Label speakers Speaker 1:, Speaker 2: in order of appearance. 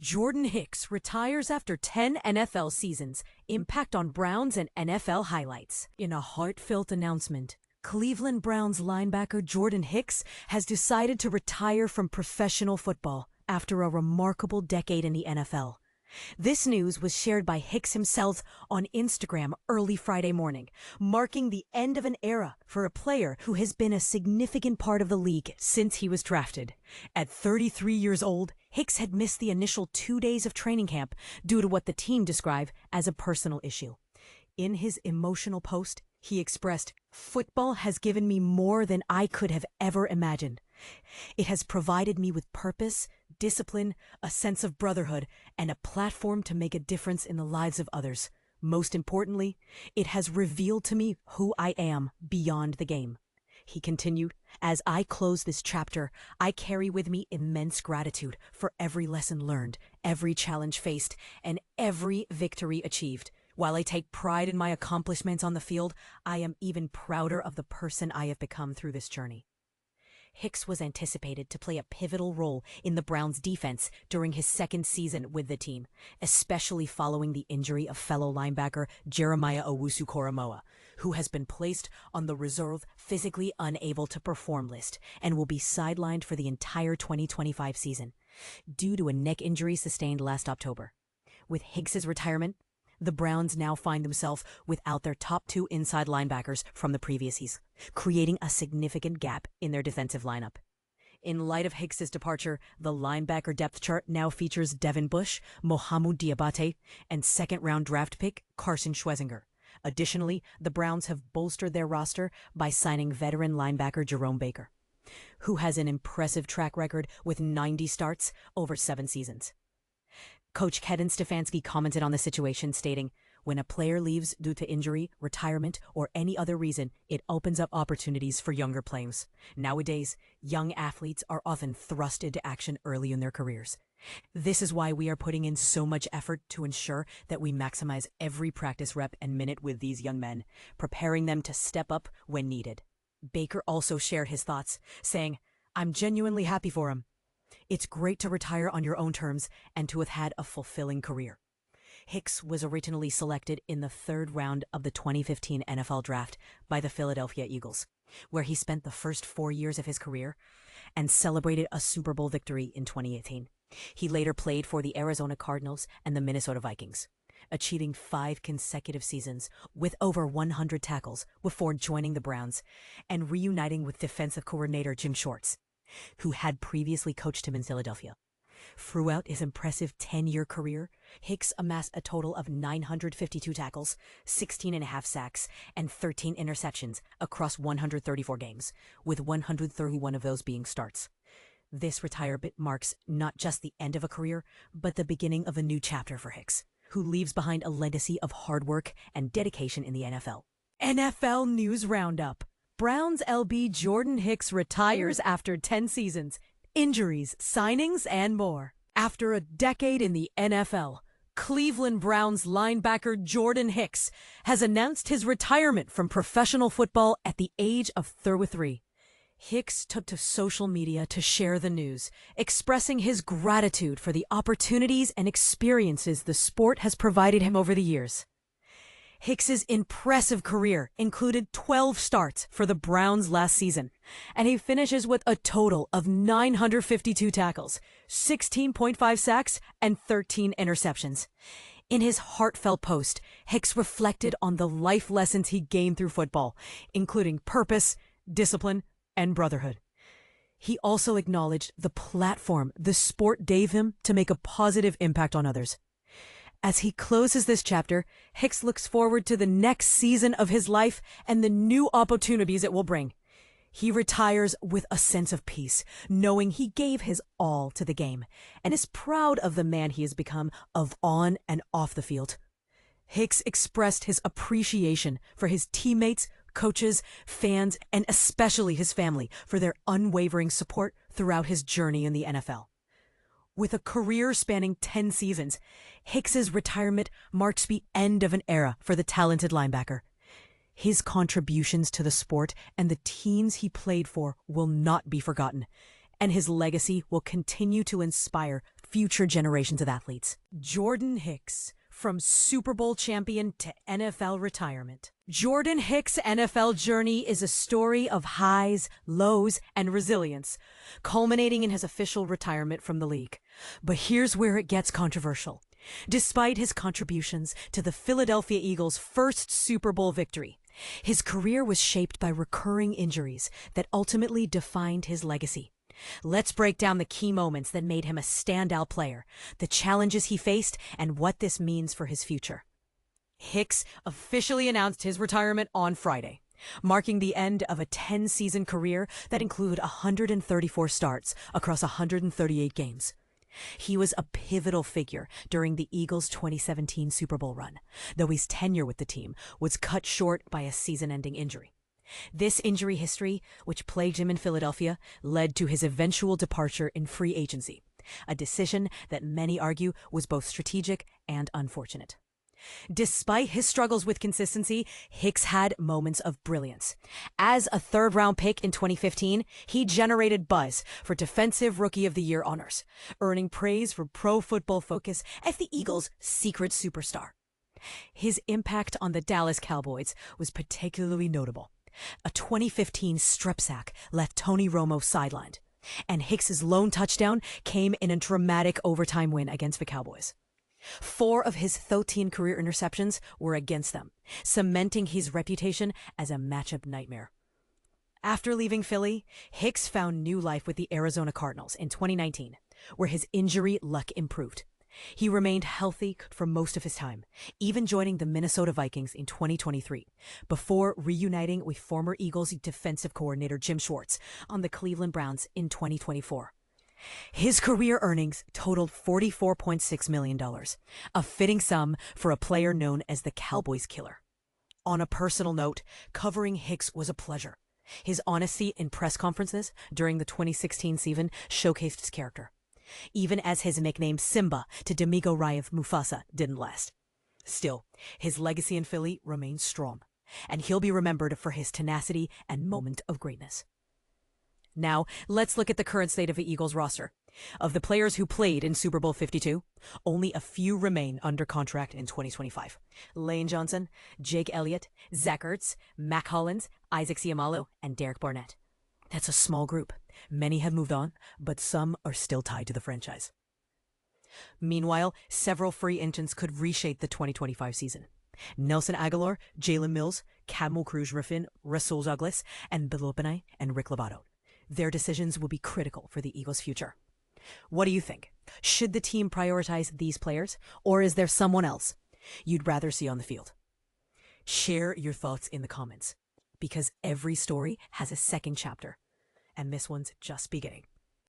Speaker 1: Jordan Hicks retires after 10 NFL seasons. Impact on Browns and NFL highlights. In a heartfelt announcement, Cleveland Browns linebacker Jordan Hicks has decided to retire from professional football after a remarkable decade in the NFL. This news was shared by Hicks himself on Instagram early Friday morning, marking the end of an era for a player who has been a significant part of the league since he was drafted. At 33 years old, Hicks had missed the initial 2 days of training camp due to what the team described as a personal issue. In his emotional post, he expressed, "Football has given me more than I could have ever imagined. It has provided me with purpose, discipline, a sense of brotherhood, and a platform to make a difference in the lives of others. Most importantly, it has revealed to me who I am beyond the game." He continued, "As I close this chapter, I carry with me immense gratitude for every lesson learned, every challenge faced, and every victory achieved. While I take pride in my accomplishments on the field, I am even prouder of the person I have become through this journey." Hicks was anticipated to play a pivotal role in the Browns' defense during his second season with the team, especially following the injury of fellow linebacker Jeremiah Owusu-Koramoah, who has been placed on the reserve physically unable to perform list and will be sidelined for the entire 2025 season due to a neck injury sustained last October. With Hicks' retirement, the Browns now find themselves without their top two inside linebackers from the previous season, creating a significant gap in their defensive lineup. In light of Hicks' departure, the linebacker depth chart now features Devin Bush, Mohamoud Diabate, and second-round draft pick Carson Schwesinger. Additionally, the Browns have bolstered their roster by signing veteran linebacker Jerome Baker, who has an impressive track record with 90 starts over 7 seasons. Coach Kevin Stefanski commented on the situation, stating, "When a player leaves due to injury, retirement, or any other reason, it opens up opportunities for younger players. Nowadays, young athletes are often thrust into action early in their careers. This is why we are putting in so much effort to ensure that we maximize every practice rep and minute with these young men, preparing them to step up when needed." Baker also shared his thoughts, saying, "I'm genuinely happy for him. It's great to retire on your own terms and to have had a fulfilling career." Hicks was originally selected in the 3rd round of the 2015 NFL Draft by the Philadelphia Eagles, where he spent the first 4 years of his career and celebrated a Super Bowl victory in 2018. He later played for the Arizona Cardinals and the Minnesota Vikings, achieving 5 consecutive seasons with over 100 tackles before joining the Browns and reuniting with defensive coordinator Jim Schwartz, who had previously coached him in Philadelphia. Throughout his impressive 10-year career, Hicks amassed a total of 952 tackles, 16.5 sacks, and 13 interceptions across 134 games, with 131 of those being starts. This retirement marks not just the end of a career, but the beginning of a new chapter for Hicks, who leaves behind a legacy of hard work and dedication in the NFL. NFL News Roundup. Browns LB Jordan Hicks retires after 10 seasons, injuries, signings, and more. After a decade in the NFL, Cleveland Browns linebacker Jordan Hicks has announced his retirement from professional football at the age of 33. Hicks took to social media to share the news, expressing his gratitude for the opportunities and experiences the sport has provided him over the years. Hicks's impressive career included 12 starts for the Browns last season, and he finishes with a total of 952 tackles, 16.5 sacks, and 13 interceptions. In his heartfelt post, Hicks reflected on the life lessons he gained through football, including purpose, discipline, and brotherhood. He also acknowledged the platform the sport gave him to make a positive impact on others. As he closes this chapter, Hicks looks forward to the next season of his life and the new opportunities it will bring. He retires with a sense of peace, knowing he gave his all to the game, and is proud of the man he has become, of on and off the field. Hicks expressed his appreciation for his teammates, coaches, fans, and especially his family for their unwavering support throughout his journey in the NFL. With a career spanning 10 seasons, Hicks's retirement marks the end of an era for the talented linebacker. His contributions to the sport and the teams he played for will not be forgotten, and his legacy will continue to inspire future generations of athletes. Jordan Hicks, from Super Bowl champion to NFL retirement. Jordan Hicks' NFL journey is a story of highs, lows, and resilience, culminating in his official retirement from the league. But here's where it gets controversial. Despite his contributions to the Philadelphia Eagles' first Super Bowl victory, his career was shaped by recurring injuries that ultimately defined his legacy. Let's break down the key moments that made him a standout player, the challenges he faced, and what this means for his future. Hicks officially announced his retirement on Friday, marking the end of a 10-season career that included 134 starts across 138 games. He was a pivotal figure during the Eagles' 2017 Super Bowl run, though his tenure with the team was cut short by a season-ending injury. This injury history, which plagued him in Philadelphia, led to his eventual departure in free agency, a decision that many argue was both strategic and unfortunate. Despite his struggles with consistency, Hicks had moments of brilliance. As a third-round pick in 2015, he generated buzz for Defensive Rookie of the Year honors, earning praise from Pro Football Focus as the Eagles' secret superstar. His impact on the Dallas Cowboys was particularly notable. A 2015 strip sack left Tony Romo sidelined, and Hicks's lone touchdown came in a dramatic overtime win against the Cowboys. 4 of his 13 career interceptions were against them, cementing his reputation as a matchup nightmare. After leaving Philly, Hicks found new life with the Arizona Cardinals in 2019, where his injury luck improved. He remained healthy for most of his time, even joining the Minnesota Vikings in 2023, before reuniting with former Eagles defensive coordinator Jim Schwartz on the Cleveland Browns in 2024. His career earnings totaled $44.6 million, a fitting sum for a player known as the Cowboys Killer. On a personal note, covering Hicks was a pleasure. His honesty in press conferences during the 2016 season showcased his character, even as his nickname Simba to D'Amico Ryan of Mufasa didn't last. Still, his legacy in Philly remains strong, and he'll be remembered for his tenacity and moment of greatness. Now, let's look at the current state of the Eagles roster. Of the players who played in Super Bowl 52, only a few remain under contract in 2025. Lane Johnson, Jake Elliott, Zach Ertz, Mac Hollins, Isaac Seumalo, and Derek Barnett. That's a small group. Many have moved on, but some are still tied to the franchise. Meanwhile, several free agents could reshape the 2025 season. Nelson Aguilar, Jalen Mills, Camel Cruz-Griffin, Rasul Douglas, and Bill Lopinay and Rick Lovato. Their decisions will be critical for the Eagles' future. What do you think? Should the team prioritize these players, or is there someone else you'd rather see on the field? Share your thoughts in the comments, because every story has a second chapter, and this one's just beginning.